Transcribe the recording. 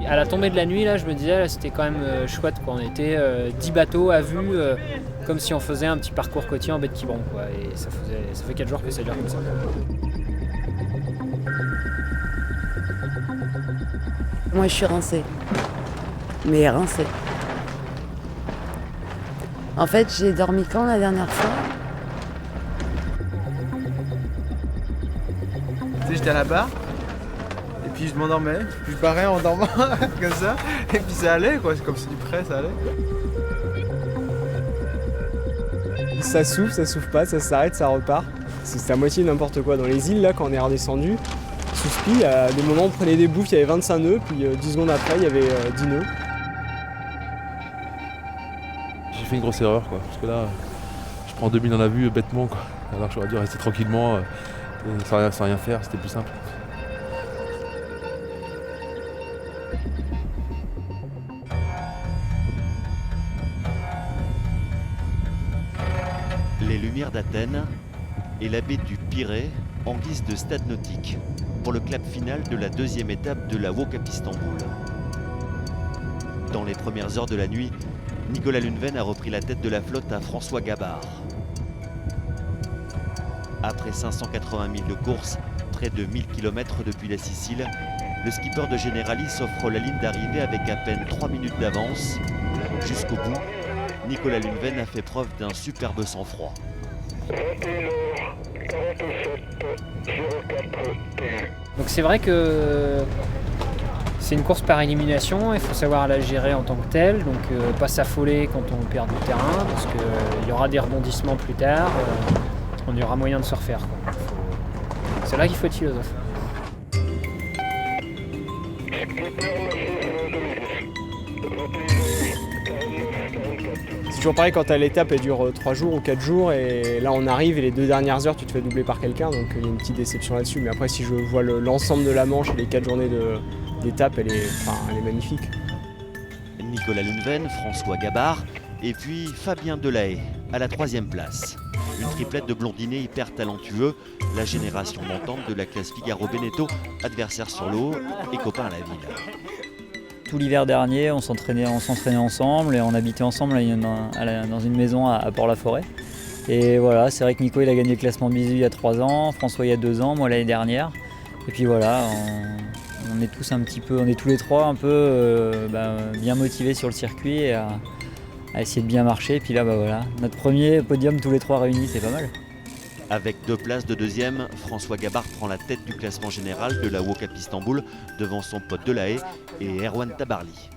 À la tombée de la nuit, là, je me disais, là, c'était quand même chouette, quoi. On était 10 bateaux à vue, comme si on faisait un petit parcours côtier en baie de Quiberon, quoi. Et ça fait 4 jours que ça dure comme ça. Moi, je suis rincée. Mais rincée. En fait, j'ai dormi quand la dernière fois? Tu sais, j'étais à la barre, et puis je m'endormais, puis je barrais en dormant, comme ça, et puis ça allait, quoi, c'est comme si du près, ça allait. Ça souffle pas, ça s'arrête, ça repart. C'est à moitié n'importe quoi. Dans les îles, là, quand on est redescendu, sous Spi, à des moments, on prenait des bouffes, il y avait 25 nœuds, puis 10 secondes après, il y avait 10 nœuds. J'ai fait une grosse erreur, quoi, parce que là, je prends 2000 dans la vue bêtement, quoi. Alors que j'aurais dû rester tranquillement, sans rien faire, c'était plus simple. Les Lumières d'Athènes et la baie du Pirée en guise de stade nautique pour le clap final de la deuxième étape de la Walk Up Istanbul. Dans les premières heures de la nuit, Nicolas Lunven a repris la tête de la flotte à François Gabard. Après 580 000 de course, près de 1000 km depuis la Sicile, le skipper de Generali s'offre la ligne d'arrivée avec à peine 3 minutes d'avance. Jusqu'au bout, Nicolas Lunven a fait preuve d'un superbe sang-froid. Donc c'est vrai que c'est une course par élimination, il faut savoir la gérer en tant que telle, donc pas s'affoler quand on perd du terrain, parce qu'il y aura des rebondissements plus tard, on y aura moyen de se refaire, quoi. C'est là qu'il faut être philosophe. C'est toujours pareil quand l'étape elle dure 3 jours ou 4 jours, et là on arrive et les 2 dernières heures tu te fais doubler par quelqu'un, donc il y a une petite déception là-dessus. Mais après, si je vois l'ensemble de la Manche et les 4 journées d'étape, elle est magnifique. Nicolas Lunven, François Gabard et puis Fabien Delahaye à la 3e place. Une triplette de blondinés hyper talentueux, la génération montante de la classe Figaro-Beneteau, adversaire sur l'eau et copains à la ville. Tout l'hiver dernier, on s'entraînait ensemble et on habitait ensemble dans une maison à Port-la-Forêt. Et voilà, c'est vrai que Nico il a gagné le classement Bisu il y a 3 ans, François il y a 2 ans, moi l'année dernière. Et puis voilà, on est tous on est tous les trois un peu bien motivés sur le circuit et à essayer de bien marcher. Et puis là, voilà, notre premier podium tous les 3 réunis, c'est pas mal. Avec 2 places de deuxième, François Gabard prend la tête du classement général de la Walk Up Istanbul devant son pote Delahaye et Erwan Tabarly.